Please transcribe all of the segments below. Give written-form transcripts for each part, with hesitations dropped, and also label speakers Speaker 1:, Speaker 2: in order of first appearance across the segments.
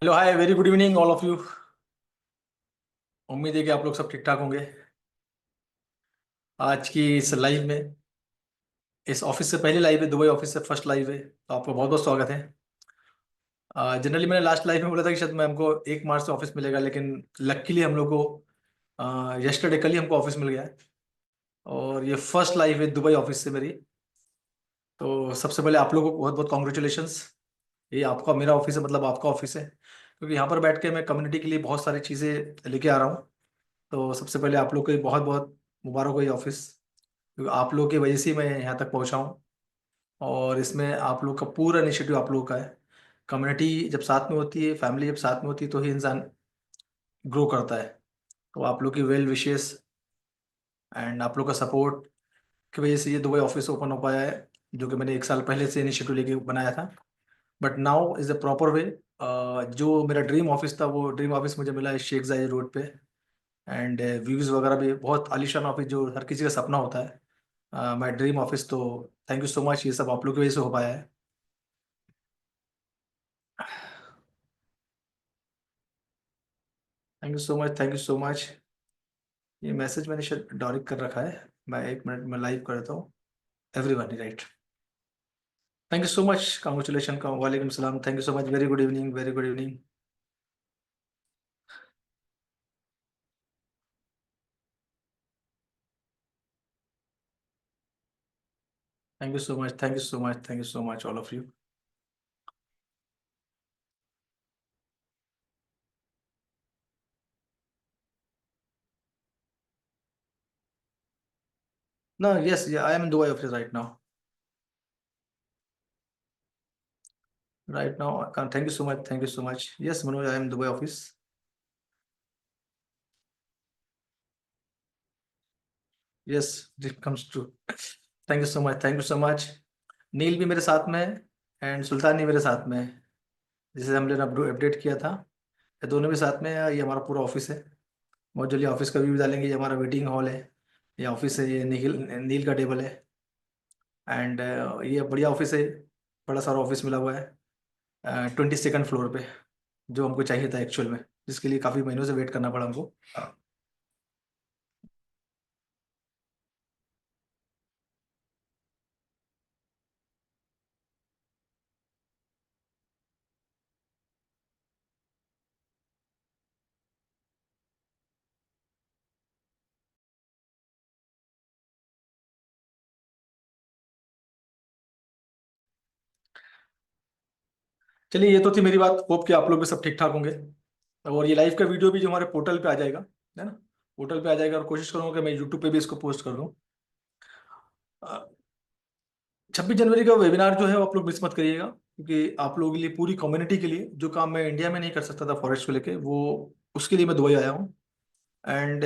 Speaker 1: Hello hi, very good evening all of you. उम्मीद है कि आप लोग सब ठीक ठाक होंगे। आज की इस लाइव में, इस ऑफिस से पहली लाइव है, दुबई ऑफिस से फर्स्ट लाइव है, तो आपका बहुत बहुत स्वागत है। जनरली मैंने लास्ट लाइव में बोला था कि शायद मैं हमको 1 मार्च से ऑफिस मिलेगा, लेकिन लकीली हम लोग को यस्टरडे कल ही हमको ऑफिस मिल गया है। और ये फर्स्ट लाइव है दुबई ऑफिस से मेरी। तो सबसे पहले आप लोगों को बहुत बहुत कॉन्ग्रेचुलेशंस। ये आपका, मेरा ऑफिस है, मतलब आपका ऑफिस है, क्योंकि यहाँ पर बैठ के मैं कम्युनिटी के लिए बहुत सारी चीज़ें लेके आ रहा हूँ। तो सबसे पहले आप लोग को बहुत बहुत मुबारक हो ये ऑफिस, क्योंकि आप लोग की वजह से ही मैं यहाँ तक पहुँचा हूँ। और इसमें आप लोग का पूरा इनिशिएटिव आप लोगों का है। कम्युनिटी जब साथ में होती है, फैमिली जब साथ में होती है, तो ही इंसान ग्रो करता है। तो आप लोग की वेल विशेस एंड आप लोग का सपोर्ट की वजह से ये दुबई ऑफिस ओपन हो पाया है, जो कि मैंने 1 साल पहले से इनिशिएटिव लेके बनाया था। But now is the proper way. जो मेरा ड्रीम ऑफिस था, वो ड्रीम ऑफिस मुझे मिला है शेख जायद रोड पे। एंड व्यूज़ वगैरह भी बहुत आलीशान ऑफिस, जो हर किसी का सपना होता है, माई ड्रीम ऑफिस। तो थैंक यू सो मच, ये सब आप लोग की वजह से हो पाया है। Thank you so much, thank you so much. ये मैसेज मैंने शायद डायरेक्ट कर रखा है, मैं 1 मिनट में लाइव कर देता हूँ। Everyone right. Thank you so much, congratulation का वालेकुम सलाम, thank you so much, very good evening, very good evening. Thank you so much, thank you so much, thank you so much all of you. No, yes, yeah, I am in Dubai office right now. Right now, thank you so much, thank you so much. Yes, Manoj, I am in Dubai office. Yes, it comes true. Thank you so much, thank you so much. नील भी मेरे साथ में है and sultan भी मेरे साथ में है, जिसे हमने अपडेट किया था। ये दोनों भी साथ में है, ये हमारा पूरा ऑफिस है। बहुत जल्दी ऑफिस का व्यू डालेंगे। ये हमारा मीटिंग हॉल है, ये ऑफिस है, ये निखिल नील का टेबल है। एंड ये बढ़िया ऑफिस है, बड़ा सारा ऑफिस मिला हुआ है 22nd फ्लोर पे, जो हमको चाहिए था एक्चुअल में, जिसके लिए काफ़ी महीनों से वेट करना पड़ा हमको। चलिए, ये तो थी मेरी बात। होप कि आप लोग भी सब ठीक ठाक होंगे। और ये लाइव का वीडियो भी जो हमारे पोर्टल पे आ जाएगा, है ना, पोर्टल पे आ जाएगा। और कोशिश करूंगा कि मैं यूट्यूब पे भी इसको पोस्ट कर दूँ। 26 जनवरी का वेबिनार जो है वो आप लोग मिस मत करिएगा, क्योंकि आप लोगों के लिए, पूरी कम्युनिटी के लिए, जो काम मैं इंडिया में नहीं कर सकता था फॉरेस्ट को लेके, वो उसके लिए मैं दुबई आया हूँ। एंड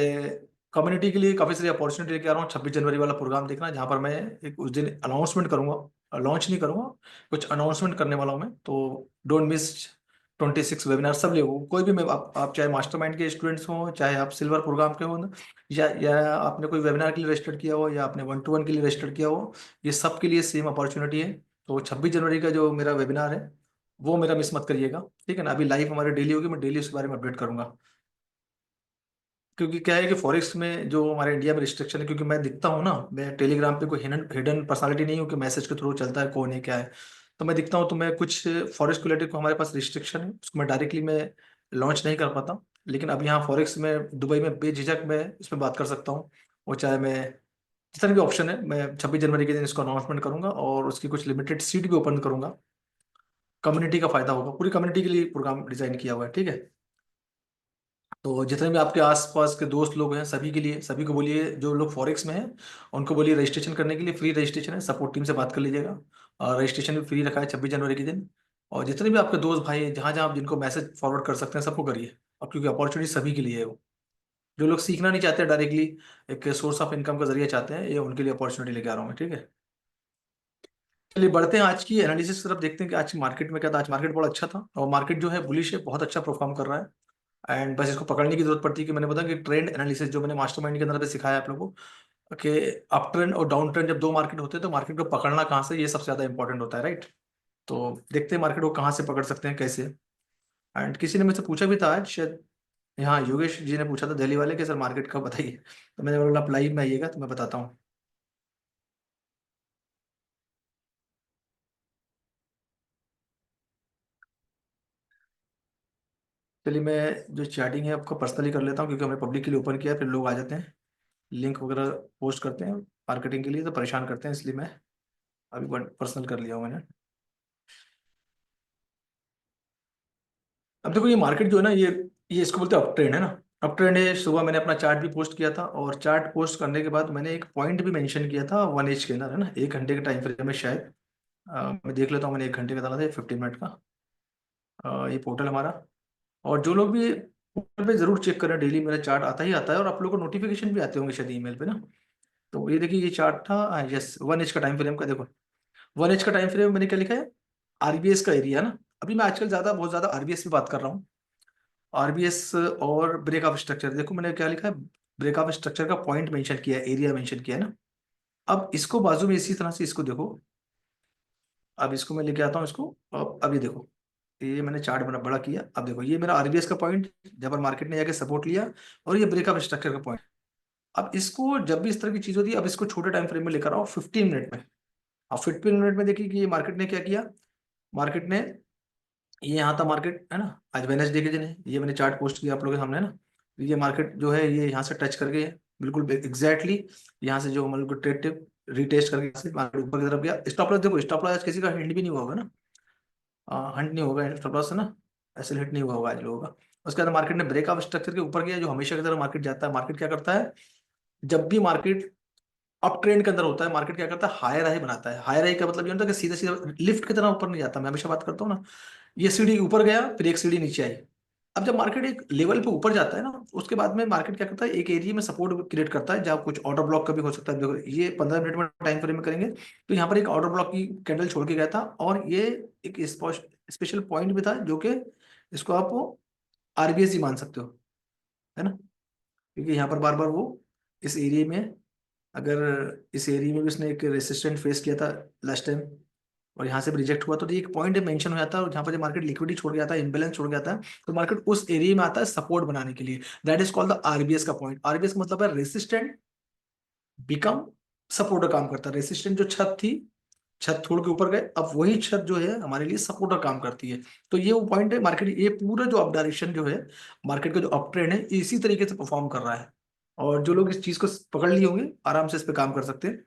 Speaker 1: कम्युनिटी के लिए काफ़ी सारी अपॉर्चुनिटी लेके आ रहा हूँ। 26 जनवरी वाला प्रोग्राम देखना, जहाँ पर मैं एक उस दिन अनाउंसमेंट करूंगा, लॉन्च नहीं करूंगा, कुछ अनाउंसमेंट करने वाला हूँ मैं। तो डोंट मिस 26 वेबिनार। सब लोग, कोई भी, मैं आप चाहे मास्टरमाइंड के स्टूडेंट्स हो, चाहे आप सिल्वर प्रोग्राम के हो ना, या आपने कोई वेबिनार के लिए रजिस्टर किया हो, या आपने 1-to-1 के लिए रजिस्टर किया हो, ये सब के लिए सेम अपॉर्चुनिटी है। तो 26 जनवरी का जो मेरा वेबिनार है, वो मेरा मिस मत करिएगा, ठीक है ना। अभी लाइव हमारे डेली होगी, मैं डेली उसके बारे में अपडेट करूंगा। क्योंकि क्या है कि फॉरेक्स में जो हमारे इंडिया में रिस्ट्रिक्शन है, क्योंकि मैं दिखता हूँ ना, मैं टेलीग्राम पे कोई हिडन हिडन पर्सनालिटी नहीं हूँ कि मैसेज के थ्रू चलता है कौन है क्या है। तो मैं दिखता हूँ, तो मैं कुछ फॉरेक्स को रिलेटेड को हमारे पास रिस्ट्रिक्शन है, उसको मैं डायरेक्टली मैं लॉन्च नहीं कर पाता। लेकिन अब यहाँ फॉरेक्स में दुबई में बेझिझक मैं इस पर बात कर सकता हूँ। और चाहे मैं, जिस तरह भी ऑप्शन है, मैं 26 जनवरी के दिन इसको अनाउंसमेंट करूंगा, और उसकी कुछ लिमिटेड सीट भी ओपन करूंगा। कम्युनिटी का फायदा होगा, पूरी कम्युनिटी के लिए प्रोग्राम डिजाइन किया हुआ है, ठीक है। तो जितने भी आपके आसपास के दोस्त लोग हैं, सभी के लिए, सभी को बोलिए, जो लोग फॉरेक्स में हैं उनको बोलिए रजिस्ट्रेशन करने के लिए। फ्री रजिस्ट्रेशन है, सपोर्ट टीम से बात कर लीजिएगा। और रजिस्ट्रेशन भी फ्री रखा है 26 जनवरी के दिन। और जितने भी आपके दोस्त भाई हैं, जहाँ जहाँ आप जिनको मैसेज फॉरवर्ड कर सकते हैं, सबको करिए। और क्योंकि अपॉर्चुनिटी सभी के लिए है वो, जो लोग सीखना नहीं चाहते डायरेक्टली, एक सोर्स ऑफ इनकम का जरिया चाहते हैं, ये उनके लिए अपॉर्चुनिटी लेके आ रहा हूँ मैं, ठीक है। चलिए बढ़ते हैं आज की एनालिसिस की तरफ, देखते हैं कि आज की मार्केट में क्या था। आज मार्केट बड़ा अच्छा था, और मार्केट जो है बुलिश है, बहुत अच्छा परफॉर्म कर रहा है। एंड बस इसको पकड़ने की जरूरत पड़ती है, कि मैंने बताया कि ट्रेंड एनालिसिस जो मैंने मास्टरमाइंड के अंदर पे सिखाया आप लोगों को, कि अप ट्रेंड और डाउन ट्रेंड जब दो मार्केट होते हैं, तो मार्केट को पकड़ना कहाँ से, ये सबसे ज्यादा इंपॉर्टेंट होता है, राइट। तो देखते हैं मार्केट को कहाँ से पकड़ सकते हैं, कैसे। एंड किसी ने मुझसे पूछा भी था आज शायद, हाँ योगेश जी ने पूछा था दिल्ली वाले कि सर मार्केट का बताइए, तो मैंने बोला आप लाइव में आइएगा तो मैं बताता हूँ। चलिए मैं जो चैटिंग है आपको पर्सनली कर लेता हूँ, क्योंकि हमने पब्लिक के लिए ओपन किया है, फिर लोग आ जाते हैं, लिंक वगैरह पोस्ट करते हैं मार्केटिंग के लिए तो परेशान करते हैं, इसलिए मैं अभी पर्सनल कर लिया हूँ मैंने। अब देखो ये मार्केट जो है ना, ये इसको बोलते हैं अप ट्रेंड है ना। अप ट्रेंड है। सुबह मैंने अपना चार्ट भी पोस्ट किया था, और चार्ट पोस्ट करने के बाद मैंने एक पॉइंट भी मेंशन किया था 1 एज के अंदर है ना, 1 घंटे के टाइम फ्रेम में शायद। मैं देख लेता हूँ, मैंने 1 घंटे का डाला था, 15 मिनट का। ये पोर्टल हमारा। और जो लोग भी पोर्टल पे जरूर चेक करें, डेली मेरा चार्ट आता ही आता है, और आप लोगों को नोटिफिकेशन भी आते होंगे शायद ईमेल पे ना। तो ये देखिए ये चार्ट था, यस 1 एज का टाइम फ्रेम का, देखो 1 एज का टाइम फ्रेम मैंने क्या लिखा है, आरबीएस का एरिया ना। अभी मैं आजकल बहुत ज्यादा आरबीएस पे बात कर रहा हूँ। आरबीएस और ब्रेकअप स्ट्रक्चर, देखो मैंने क्या लिखा है, ब्रेकअप स्ट्रक्चर का पॉइंट मेंशन किया है, एरिया मेंशन किया है ना। अब इसको बाजू में इसी तरह से इसको देखो। अब इसको मैं लेके आता हूँ इसको। अब अभी देखो, ये मैंने चार्ट बना बड़ा किया, अब देखो ये मेरा आरबीएस का पॉइंट, जब मार्केट ने जाके सपोर्ट लिया, और ये ब्रेकअप स्ट्रक्चर का पॉइंट। अब इसको जब भी इस तरह की चीज होती है, अब इसको छोटे टाइम फ्रेम में लेकर आओ 15 मिनट में। अब 15 मिनट में देखिए कि ये मार्केट ने क्या किया। मार्केट ने, ये यहाँ था मार्केट है ना, आज वेडनेसडे के दिन है, ये मैंने चार्ट पोस्ट किया आप लोगों के सामने ना। तो ये मार्केट जो है ये यहाँ से टच करके बिल्कुल एग्जैक्टली यहाँ से जो मतलब ट्रेड रिटेस्ट करके यहाँ से मार्केट ऊपर की तरफ गया। स्टॉप लॉस देखो, स्टॉप लॉस किसी का हिंट भी नहीं हुआ होगा ना। हंट नहीं होगा स्टॉप लॉस है ना, ऐसे हिट नहीं हुआ होगा आज लोगों का। उसके बाद मार्केट ने ब्रेकआउट स्ट्रक्चर के ऊपर गया, जो हमेशा की तरह मार्केट जाता है। मार्केट क्या करता है, जब भी मार्केट अप ट्रेंड के अंदर होता है, मार्केट क्या करता है, हायर हाई बनाता है। हायर हाई का मतलब ये होता है कि सीधे सीधे लिफ्ट की तरह ऊपर नहीं जाता, मैं हमेशा बात करता हूँ ना। ये सीढ़ी ऊपर गया, फिर एक सीढ़ी नीचे आई। अब जब मार्केट एक लेवल पे ऊपर जाता है ना, उसके बाद में मार्केट क्या करता है, एक एरिया में सपोर्ट क्रिएट करता है, जहाँ कुछ ऑर्डर ब्लॉक का भी हो सकता है। देखो ये 15 मिनट में टाइम फ्रेम में करेंगे, तो यहाँ पर एक ऑर्डर ब्लॉक की कैंडल छोड़ के गया था, और ये एक स्पेशल पॉइंट भी था, जो कि इसको आप आरबीएस ही मान सकते हो, है ना। क्योंकि यहाँ पर बार बार वो इस एरिया में, अगर इस एरिया में भी उसने एक रेसिस्टेंट फेस किया था लास्ट टाइम, और यहाँ से भी रिजेक्ट हुआ, तो ये एक पॉइंट मेंशन हो जाता है, और जहाँ पर जब मार्केट लिक्विडिटी छोड़ के आता है, इम्बेलेंस छोड़ के आता है, तो मार्केट उस एरिया में आता है सपोर्ट बनाने के लिए। That is called the RBS का पॉइंट। आरबीएस का मतलब है रेसिस्टेंट बिकम सपोर्टर काम करता है। रेसिस्टेंट जो छत थी, छत छोड़ के ऊपर गए, अब वही छत जो है हमारे लिए सपोर्टर काम करती है। तो ये वो पॉइंट है। मार्केट ये पूरा जो अप डायरेक्शन जो है, मार्केट का जो अप ट्रेंड है, इसी तरीके से परफॉर्म कर रहा है। और जो लोग इस चीज को पकड़ लिए होंगे, आराम से इस पे काम कर सकते हैं।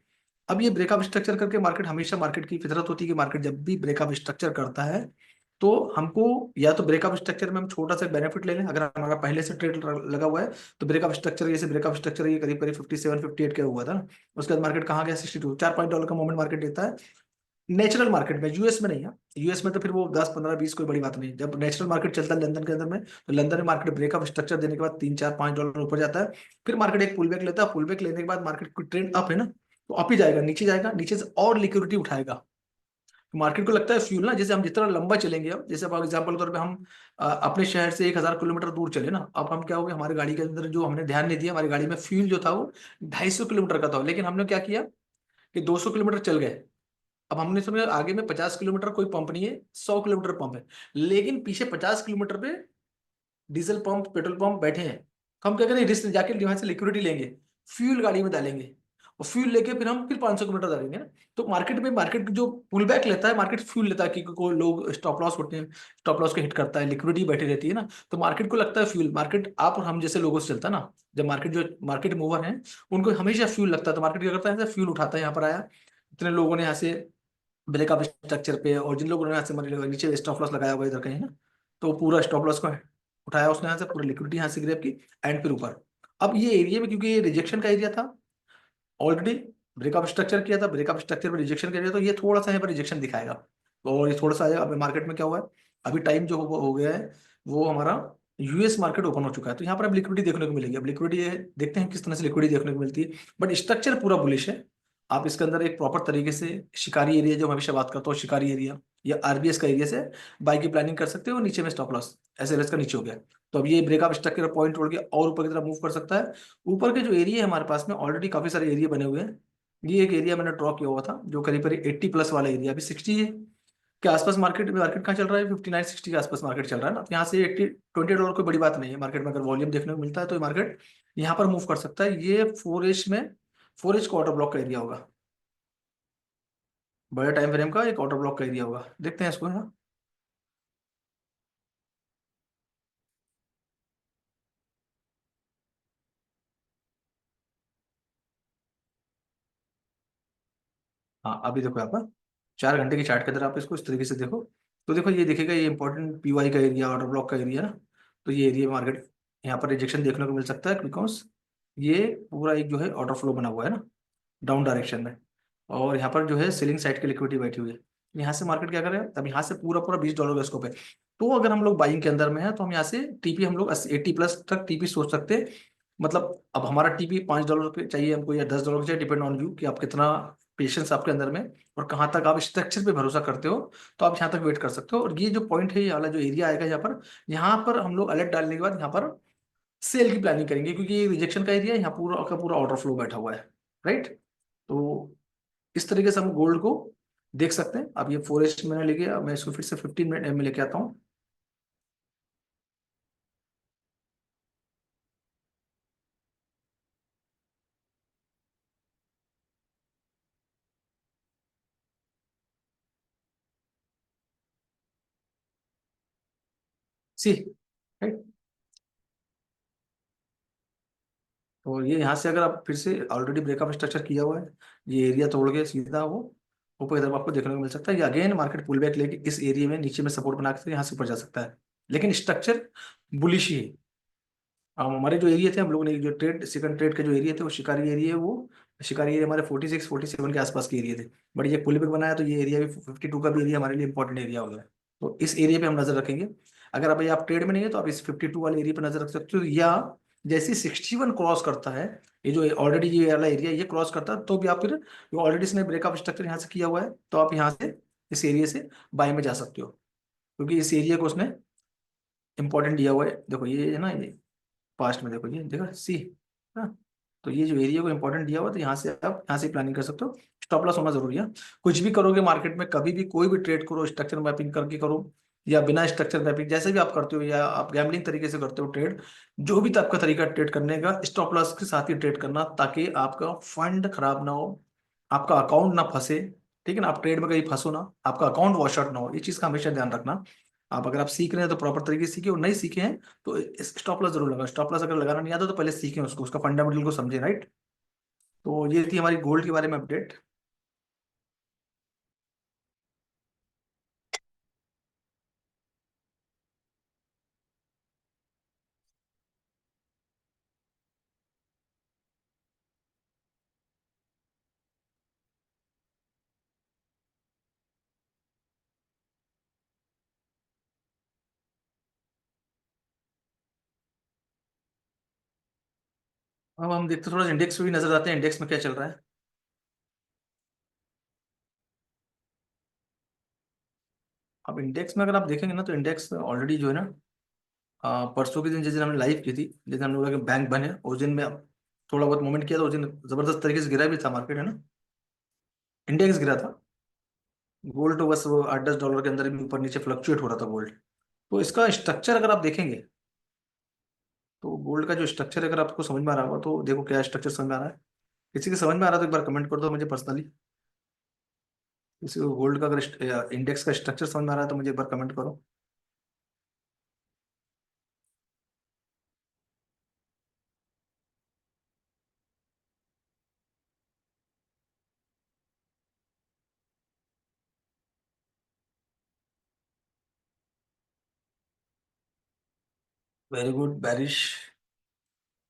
Speaker 1: अब ये ब्रेकअप स्ट्रक्चर करके मार्केट, हमेशा मार्केट की फितरत होती है कि मार्केट जब भी ब्रेकअप स्ट्रक्चर करता है, तो हमको या तो ब्रेकअप स्ट्रक्चर में हम छोटा सा बेनिफिट ले लें, अगर हमारा पहले से ट्रेड लगा हुआ है। तो ब्रेकअप स्ट्रक्चर, जैसे ब्रेकअप स्ट्रक्चर ये करीब करीब 57 58 का हुआ था ना। उसके बाद मार्केट कहाँ गया, 62, $4 का मोमेंट मार्केट लेता है नेचुरल मार्केट में, यूएस में नहीं है। यूएस में तो फिर वो 10 15 20 कोई बड़ी बात नहीं। जब नेचुरल मार्केट चलता है लंदन के अंदर में, तो लंदन में मार्केट ब्रेकअप स्ट्रक्चर देने के बाद $3 4 5 ऊपर जाता है। फिर मार्केट एक पुल बैक लेता है, पुल बैक लेने के बाद मार्केट की ट्रेंड अप है ना, तो अप ही जाएगा, नीचे जाएगा, नीचे से और लिक्विडिटी उठाएगा। तो मार्केट को लगता है फ्यूल ना, जैसे हम जितना लंबा चलेंगे, अब जैसे फॉर एग्जाम्पल के तौर पे हम अपने शहर से 1000 किलोमीटर दूर चले ना, अब हम क्या हो गए, हमारे गाड़ी के अंदर जो हमने ध्यान नहीं दिया, हमारी गाड़ी में फ्यूल जो था वो 250 किलोमीटर का था, लेकिन हमने क्या किया कि 200 किलोमीटर चल गए। अब हमने समझा आगे में 50 किलोमीटर कोई पंप नहीं है, 100 किलोमीटर पंप है, लेकिन पीछे 50 किलोमीटर पे डीजल पंप पेट्रोल पंप बैठे हैं। तो हम क्या करें, रिस्क जाके वहां से लिक्विडिटी लेंगे, फ्यूल गाड़ी में डालेंगे, और फ्यूल लेके फिर हम फिर 500 किलोमीटर डालेंगे ना। तो मार्केट में, मार्केट जो पुल बैक लेता है, मार्केट फ्यूल लेता है, क्योंकि कोई लोग स्टॉप लॉस होते हैं, स्टॉप लॉस को हिट करता है, लिक्विडिटी बैठी रहती है ना। तो मार्केट को लगता है फ्यूल, मार्केट आप और हम जैसे लोगों से चलता है ना। जब मार्केट जो मार्केट मूवर है, उनको हमेशा फ्यूल लगता है, तो मार्केट क्या करता है, फ्यूल उठाता है। यहाँ पर आया, इतने लोगों ने यहाँ से ब्रेकअप स्ट्रक्चर पे, और जिन लोगों ने यहाँ से नीचे स्टॉप लॉस लगाया हुआ है इधर कहीं ना, तो पूरा स्टॉप लॉस को उठाया उसने, यहाँ से पूरी लिक्विडिटी यहाँ से ग्रैब की, एंड फिर ऊपर। अब ये एरिया में, क्योंकि ये रिजेक्शन का एरिया था, ऑलरेडी ब्रेकअप स्ट्रक्चर किया था, ब्रेकअप स्ट्रक्चर में रिजेक्शन का एरिया, तो ये थोड़ा सा यहाँ पर रिजेक्शन दिखाएगा, और ये थोड़ा सा आएगा। अभी मार्केट में क्या हुआ है, अभी टाइम जो हो गया है, वो हमारा यूएस मार्केट ओपन हो चुका है, तो यहाँ पर अब लिक्विडिटी देखने को मिलेगी। अब लिक्विडिटी देखते हैं किस तरह से लिक्विडिटी देखने को मिलती है, बट स्ट्रक्चर पूरा बुलिश है। आप इसके अंदर एक प्रॉपर तरीके से शिकारी एरिया, जो मैं हमेशा बात करता हूँ, शिकारी एरिया या आरबीएस का एरिया से बाई की प्लानिंग कर सकते हो, नीचे में स्टॉप लॉस ऐसे का नीचे हो गया। तो अब ये ब्रेकअप स्ट्रक्चर पॉइंट तोड़ के और ऊपर की तरफ मूव कर सकता है। ऊपर के जो एरिया है हमारे पास में, ऑलरेडी काफी सारे एरिया बने हुए हैं। ये एक एरिया मैंने ड्रॉ किया हुआ था, जो करीब करीब 80 प्लस वाला एरिया, अभी 60 है। के आसपास मार्केट मार्केट कहाँ चल रहा है, 59-60 के आसपास मार्केट चल रहा है ना। तो यहाँ से 20 डॉलर कोई बड़ी बात नहीं है मार्केट में, अगर वॉल्यूम देखने को मिलता है तो ये मार्केट यहाँ पर मूव कर सकता है। ये 4H में, 4H का ऑर्डर ब्लॉक का एरिया होगा, बड़े टाइम फ्रेम का एक ऑर्डर ब्लॉक का एरिया होगा। देखते हैं इसको यहाँ। हाँ अभी देखो यहाँ पर 4 घंटे की चार्ट के अंदर आप इसको इस तरीके से देखो, तो देखो ये दिखेगा, ये इंपॉर्टेंट पीवाई का एरिया, ऑर्डर ब्लॉक का एरिया ना। तो ये एरिया मार्केट यहाँ पर रिजेक्शन देखने को मिल सकता है, बिकॉज ये पूरा एक जो है ऑर्डर फ्लो बना हुआ है ना डाउन डायरेक्शन में, और यहाँ पर जो है सेलिंग साइड की लिक्विडिटी बैठी हुई है। यहाँ से मार्केट क्या करे, अब यहाँ से पूरा पूरा $20 का स्कोप है। तो अगर हम लोग बाइंग के अंदर में है तो हम यहाँ से टीपी हम लोग 80+ तक टीपी सोच सकते हैं। मतलब अब हमारा टीपी $5 पे चाहिए हमको या $10 चाहिए, डिपेंड ऑन यू कि आप कितना पेशेंस आपके अंदर में और कहाँ तक आप स्ट्रक्चर पे भरोसा करते हो। तो आप यहाँ तक वेट कर सकते हो। और ये जो पॉइंट है, ये वाला जो एरिया आएगा यहाँ पर हम लोग अलर्ट डालने के बाद यहाँ पर सेल की प्लानिंग करेंगे, क्योंकि ये रिजेक्शन का एरिया है, यहाँ पूरा का पूरा ऑर्डर फ्लो बैठा हुआ है, राइट। तो इस तरीके से हम गोल्ड को देख सकते हैं। अब ये 4H मैंने लेके, अब मैं इसको फिर से 15 मिनट में लेके आता हूँ। सी, राइट। तो ये यहाँ से अगर आप फिर से ऑलरेडी ब्रेकअप स्ट्रक्चर किया हुआ है, ये एरिया तोड़ के सीधा वो ऊपर की तरफ आपको देखने को मिल सकता है। ये अगेन मार्केट पुल बैक लेके इस एरिया में नीचे में सपोर्ट बना के यहाँ से ऊपर जा सकता है, लेकिन स्ट्रक्चर बुलिश ही है। हमारे जो एरिया थे, हम लोगों ने जो ट्रेड सेकंड ट्रेड के जो एरिया थे वो शिकारी एरिया है, वो शिकारी एरिया हमारे 46-47 के आसपास के एरिया थे। बट ये पुल बैक बनाया तो ये एरिया भी 52 का भी एरिया हमारे लिए इंपॉर्टेंट एरिया हो गया। तो इस एरिया पे हम नजर रखेंगे। अगर अब ये आप ट्रेड में नहीं है तो आप इस 52 वाले एरिया पे नजर रख सकते हो, या जैसे 61 क्रॉस करता है, ये जो ऑलरेडी ये वाला एरिया ये क्रॉस करता है, तो भी आप फिर ऑलरेडी इसने ब्रेकअप स्ट्रक्चर यहाँ से किया हुआ है, तो आप यहाँ से इस एरिया से बाय में जा सकते हो, क्योंकि इस एरिया को उसने इंपॉर्टेंट दिया हुआ है। देखो ये है ना, ये पास्ट में देखो, ये देखा सी ना। तो ये जो एरिया को इंपॉर्टेंट दिया हुआ, तो यहाँ से आप यहाँ से प्लानिंग कर सकते हो। स्टॉप लॉस होना जरूरी है। कुछ भी करोगे मार्केट में, कभी भी कोई भी ट्रेड करो, स्ट्रक्चर मैपिंग करके करो या बिना स्ट्रक्चर मैपिंग, जैसे भी आप करते हो, या आप गैम्बलिंग तरीके से करते हो ट्रेड, जो भी आपका तरीका ट्रेड करने का, स्टॉप लॉस के साथ ही ट्रेड करना, ताकि आपका फंड खराब ना हो, आपका अकाउंट ना फंसे। ठीक है ना, आप ट्रेड में कहीं फंसो ना, आपका अकाउंट वॉश आउट ना हो, ये चीज का हमेशा ध्यान रखना। आप अगर आप सीख रहे हैं तो प्रॉपर तरीके से सीखे, और नहीं सीखे हैं तो स्टॉप लॉस जरूर लगा। स्टॉप लॉस अगर लगाना नहीं आता तो पहले सीखें उसको, उसका फंडामेंटल को समझे, राइट। तो ये थी हमारी गोल्ड के बारे में अपडेट। अब हम देखते थोड़ा इंडेक्स पे भी नजर आते हैं, इंडेक्स में क्या चल रहा है। अब इंडेक्स में अगर आप देखेंगे ना, तो इंडेक्स ऑलरेडी जो है ना, परसों के दिन जिस दिन हमने लाइव की थी, जिस दिन हम लोग के बैंक बने उस दिन में थोड़ा बहुत मूवमेंट किया था, उस दिन जबरदस्त तरीके से गिरा भी था मार्केट, है ना। इंडेक्स गिरा था। गोल्ड तो बस वो 8-10 डॉलर के अंदर भी ऊपर नीचे फ्लक्चुएट हो रहा था गोल्ड। तो इसका स्ट्रक्चर अगर आप देखेंगे, तो गोल्ड का जो स्ट्रक्चर अगर आपको समझ में आ रहा होगा, तो देखो क्या स्ट्रक्चर समझ में आ रहा है। किसी के समझ में आ रहा है तो एक बार कमेंट कर दो मुझे पर्सनली। किसी को गोल्ड का अगर इंडेक्स का स्ट्रक्चर समझ में आ रहा है तो मुझे एक बार कमेंट करो। Very good, bearish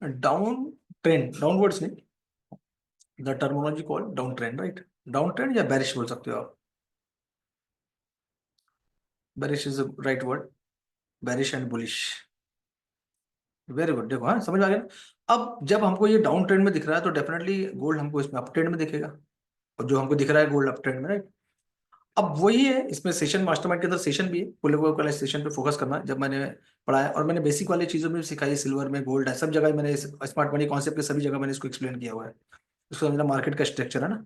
Speaker 1: down trend, downwards नहीं, the terminology call down trend, right. Down trend या बैरिश बोल सकते हो आप। Bearish is right word, bearish and bullish. Very good, देखो हाँ समझ में आ गया ना? अब जब हमको ये डाउन ट्रेंड में दिख रहा है तो डेफिनेटली गोल्ड हमको इसमें अप ट्रेंड में दिखेगा, और जो हमको दिख रहा है गोल्ड अप ट्रेंड में, राइट। अब वही है, इसमें सेशन मास्टरमाइंड के अंदर सेशन भी है, पुल वाले सेशन पे फोकस करना है। जब मैंने पढ़ा है और मैंने बेसिक वाली चीजों में भी सिखाई, सिल्वर में, गोल्ड है, सब जगह मैंने स्मार्ट मनी कॉन्सेप्ट के सभी जगह मैंने इसको एक्सप्लेन किया हुआ है। इसको समझना मार्केट का स्ट्रक्चर है ना।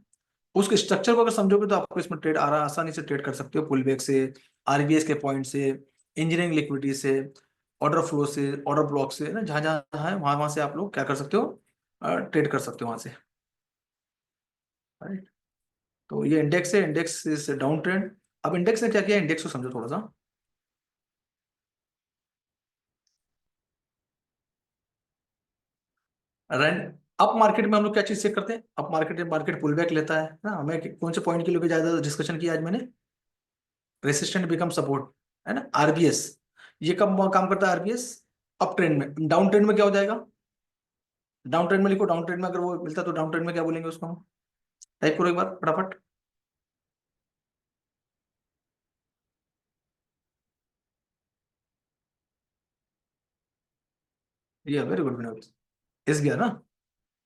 Speaker 1: उस स्ट्रक्चर को अगर समझोगे तो आपको इसमें ट्रेड आसानी से ट्रेड कर सकते हो, पुल बैक से, आरबीएस के पॉइंट से, इंजीनियरिंग लिक्विडिटी से, ऑर्डर फ्लो से, ऑर्डर ब्लॉक से ना, जहां जहां है वहां वहां से आप लोग क्या कर सकते हो, ट्रेड कर सकते हो वहां से। राइट। तो ये इंडेक्स है, इंडेक्स इज डाउन ट्रेंड। अब इंडेक्स ने क्या किया, इंडेक्स को समझो थोड़ा सा। रन अप मार्केट में हम लोग क्या चीज चेक करते हैं, अप मार्केट में मार्केट पुल बैक लेता है ना, हमें कौन से पॉइंट के लिए ज्यादा डिस्कशन किया आज मैंने, रेसिस्टेंट बिकम सपोर्ट, है ना, आरबीएस। ये कब काम करता है आरबीएस, अप ट्रेंड में। डाउन ट्रेंड में क्या हो जाएगा, डाउन ट्रेंड में लिखो, डाउन ट्रेंड में अगर वो मिलता है तो डाउन ट्रेंड में क्या बोलेंगे उसको हम, टाइप करो एक बार फटाफट। ये वेरी गुड विनोद, इस गया ना,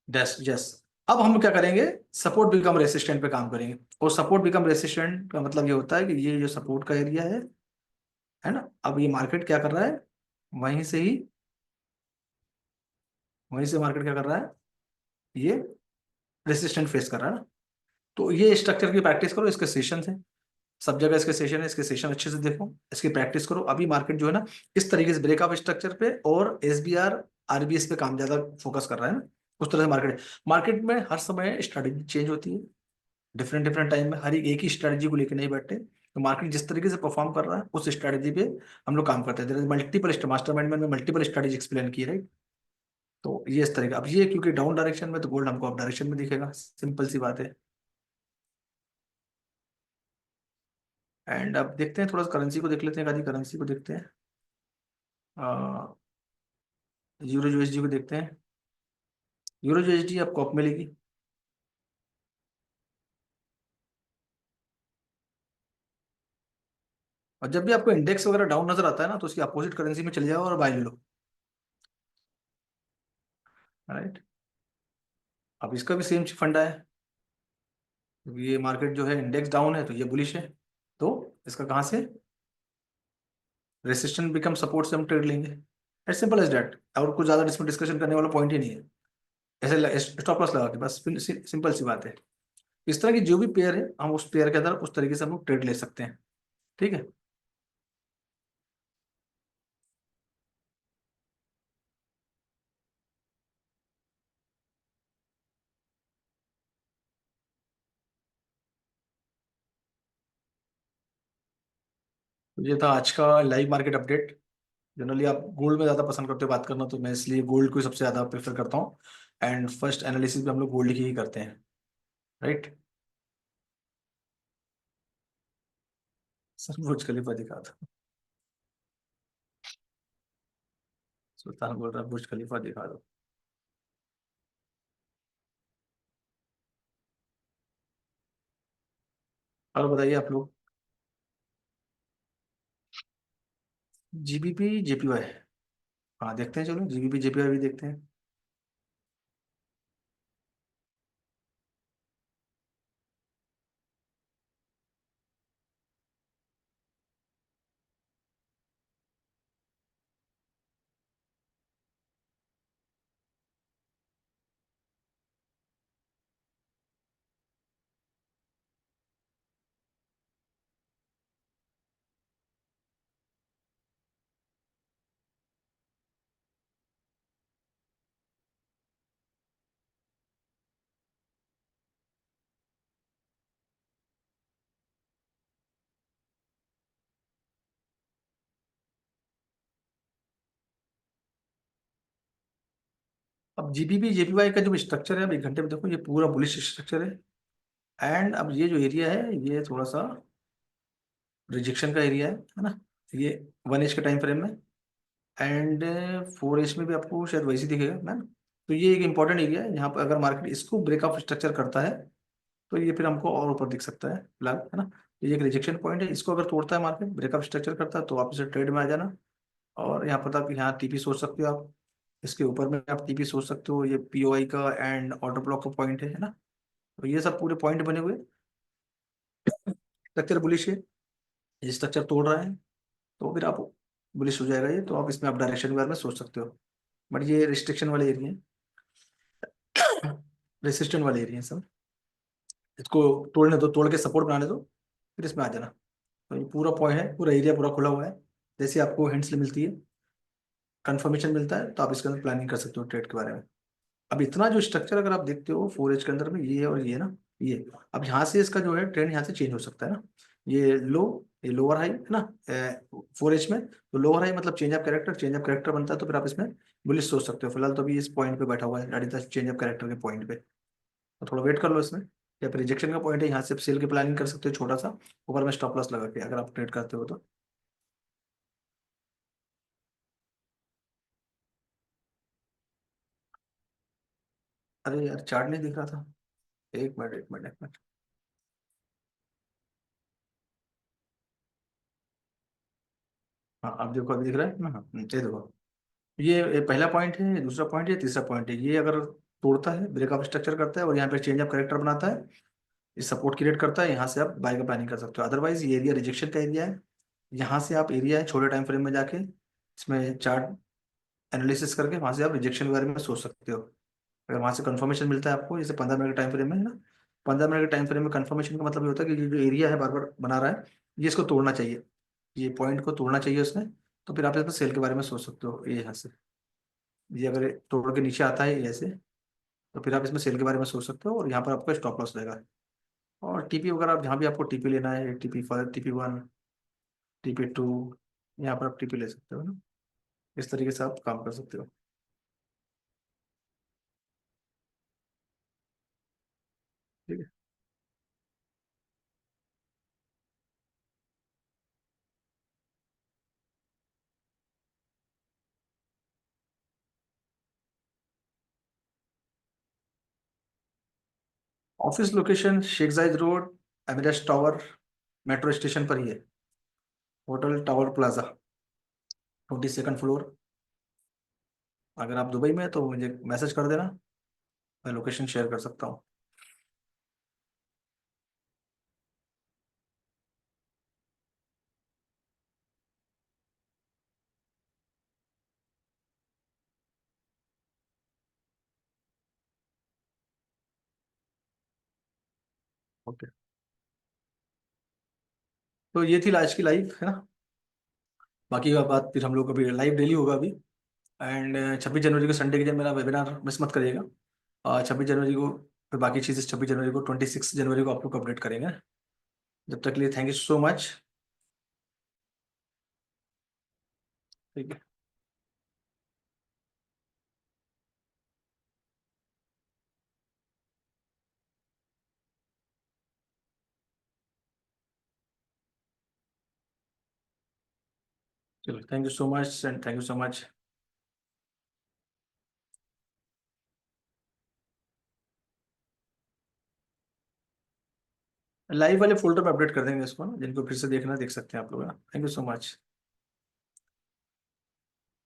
Speaker 1: यस यस। अब हम क्या करेंगे, सपोर्ट बिकम रेसिस्टेंट पे काम करेंगे। और सपोर्ट बिकम रेसिस्टेंट का मतलब ये होता है कि ये जो सपोर्ट का एरिया है ना, अब ये मार्केट क्या कर रहा है, वहीं से ही, वहीं से मार्केट क्या कर रहा है, ये रेसिस्टेंट फेस कर रहा है ना। तो ये स्ट्रक्चर की प्रैक्टिस करो, इसके सेशन है, सब जगह इसके सेशन है, इसके सेशन अच्छे से देखो, इसकी प्रैक्टिस करो। अभी मार्केट जो है ना, इस तरीके से ब्रेकअप स्ट्रक्चर पे और एसबीआर आरबीएस पे काम ज्यादा फोकस कर रहा है ना। उस तरह से मार्केट मार्केट में हर समय स्ट्रेटेजी चेंज होती है, डिफरेंट डिफरेंट टाइम में, हर एक ही स्ट्रेटजी को लेकर नहीं बैठते। तो मार्केट जिस तरीके से परफॉर्म कर रहा है उस स्ट्रेटजी पे हम लोग काम करते हैं। मल्टीपल मास्टरमाइंड में मल्टीपल स्ट्रेटजी एक्सप्लेन की, राइट। तो ये इस तरीके, अब ये क्योंकि डाउन डायरेक्शन में, तो गोल्ड हमको अप डायरेक्शन में दिखेगा, सिंपल सी बात है। एंड अब देखते हैं, थोड़ा सा करेंसी को देख लेते हैं, आदि करेंसी को देखते हैं। यूरो यूएसडी को देखते हैं। यूरो यूएसडी आपको अप मिलेगी, और जब भी आपको इंडेक्स वगैरह डाउन नजर आता है ना, तो उसकी अपोजिट करेंसी में चले जाओ और बाय ले लो। राइट। अब इसका भी सेम फंडा है, क्योंकि ये मार्केट जो है इंडेक्स डाउन है तो ये बुलिश है, तो इसका कहाँ से, रेसिस्टेंट बिकम सपोर्ट से हम ट्रेड लेंगे, एज सिंपल एज दैट। और कुछ ज्यादा इसमें डिस्कशन करने वाला पॉइंट ही नहीं है। ऐसे स्टॉप लॉस लगा के बस, सिंपल सी बात है। इस तरह की जो भी पेयर है, हम उस पेयर के अंदर उस तरीके से हम लोग ट्रेड ले सकते हैं। ठीक है। तो ये था आज का लाइव मार्केट अपडेट। जनरली आप गोल्ड में ज़्यादा पसंद करते हो बात करना, तो मैं इसलिए गोल्ड को ही सबसे ज़्यादा प्रेफर करता हूँ। एंड फर्स्ट एनालिसिस भी हम लोग गोल्ड की ही करते हैं, राइट। सर बुर्ज खलीफा दिखा दो, सुल्तान बोल रहा है बुर्ज खलीफा दिखा दो। और बताइए आप लोग, जीबीपी जेपीवाई, हाँ देखते हैं, चलो जीबीपी जेपीवाई भी देखते हैं। अब जीबीपी जेपीवाई का जो स्ट्रक्चर है, अब एक घंटे में देखो, ये पूरा बुलिश स्ट्रक्चर है। एंड अब ये जो एरिया है, ये थोड़ा सा रिजेक्शन का एरिया है ना, ये 1 एज के टाइम फ्रेम में। एंड 4 एज में भी आपको शायद वैसे ही दिखेगा ना। तो ये एक इंपॉर्टेंट एरिया है, यहाँ पर अगर मार्केट इसको ब्रेकआउट स्ट्रक्चर करता है, तो ये फिर हमको और ऊपर दिख सकता है फिलहाल, है ना। तो ये एक रिजेक्शन पॉइंट है, इसको अगर तोड़ता है मार्केट, ब्रेकअप स्ट्रक्चर करता है, तो आप इसे ट्रेड में आ जाना। और यहाँ पर आप यहाँ टीपी सोच सकते हो आप, इसके ऊपर में आप टीपी सोच सकते हो, ये पीओआई का एंड ऑर्डर ब्लॉक का पॉइंट है ना। तो ये सब पूरे पॉइंट बने हुए, स्ट्रक्चर बुलिश है, ये स्ट्रक्चर तोड़ रहा है, तो फिर आप बुलिश हो जाएगा ये, तो आप इसमें आप डायरेक्शन के बारे में सोच सकते हो। बट ये रिस्ट्रिक्शन वाले एरिया है, रेसिस्टेंट वाले एरिया सब, इसको तोड़ने दो, तोड़ के सपोर्ट बनाने दो, फिर इसमें आ जाना। तो ये पूरा पॉइंट है, पूरा एरिया पूरा खुला हुआ है। जैसे आपको हिंट्स मिलती है, कंफर्मेशन मिलता है, तो आप इसके अंदर प्लानिंग कर सकते हो ट्रेड के बारे में। अब इतना जो स्ट्रक्चर अगर आप देखते हो 4H के अंदर में, ये है और ये ना, ये अब यहाँ से इसका जो है ट्रेंड यहाँ से चेंज हो सकता है ना। ये लो, ये लोअर हाई है ना 4H में, तो लोअर हाई मतलब change of character, change of character बनता है तो फिर आप इसमें बुलिश सोच सकते हो। फिलहाल तो अभी इस पॉइंट पे बैठा हुआ है, दैट चेंज ऑफ कैरेक्टर के पॉइंट पे, तो थोड़ा वेट कर लो इसमें। या फिर रिजेक्शन का पॉइंट है, यहाँ से सेल की प्लानिंग कर सकते हो छोटा सा, ऊपर में स्टॉप लॉस लगा के, अगर आप ट्रेड करते हो तो। अरे यार चार्ट नहीं दिख रहा था, एक मिनट एक मिनट एक मिनट। हाँ अब देखो, अभी दिख रहा है ना, हाँ ये देखो, ये पहला पॉइंट है, ये दूसरा पॉइंट है, ये तीसरा पॉइंट है। ये अगर तोड़ता है, ब्रेकअप स्ट्रक्चर करता है और यहाँ पे चेंज ऑफ करेक्टर बनाता है, ये सपोर्ट क्रिएट करता है, यहाँ से आप बाय का प्लानिंग कर सकते हो। अदरवाइज ये एरिया रिजेक्शन का एरिया है, यहाँ से आप एरिया है छोटे टाइम फ्रेम में जाके इसमें चार्ट एनालिसिस करके वहाँ से आप रिजेक्शन के बारे में सोच सकते हो। अगर वहाँ से कंफर्मेशन मिलता है आपको, जैसे 15 मिनट के टाइम फ्रेम में है ना, 15 मिनट के टाइम फ्रेम में कंफर्मेशन का मतलब ये होता है कि ये जो एरिया है बार बार बना रहा है, ये इसको तोड़ना चाहिए, ये पॉइंट को तोड़ना चाहिए उसने। तो फिर आप इसमें सेल के बारे में सोच सकते हो, ये यहाँ से, ये अगर ये तोड़ के नीचे आता है ऐसे, तो फिर आप इसमें सेल के बारे में सोच सकते हो, और यहाँ पर आपका स्टॉप लॉस रहेगा। और टीपी वगैरह आप जहाँ भी आपको टीपी लेना है, TP5, TP1, TP2, यहाँ पर आप टीपी ले सकते हो ना। इस तरीके से आप काम कर सकते हो। ठीक है। ऑफिस लोकेशन शेख जायद road, Emirates tower, metro station पर ही है, hotel tower plaza, 22nd floor. अगर आप दुबई में हैं तो मुझे मैसेज कर देना, मैं लोकेशन शेयर कर सकता हूँ। ओके, तो ये थी आज की लाइव है ना। बाकी का बात फिर हम लोग अभी लाइव डेली होगा अभी। एंड 26 जनवरी को संडे के दिन मेरा वेबिनार मिस मत करिएगा। 26 जनवरी को, फिर बाकी चीज़ें 26 जनवरी को, 26 जनवरी को आप लोग अपडेट करेंगे। जब तक के लिए थैंक यू सो मच। ठीक है। चलो, thank you so much and thank you so much. Live वाले फोल्डर पे अपडेट कर देंगे इसको ना, जिनको फिर से देखना देख सकते हैं आप लोग ना। Thank you so much.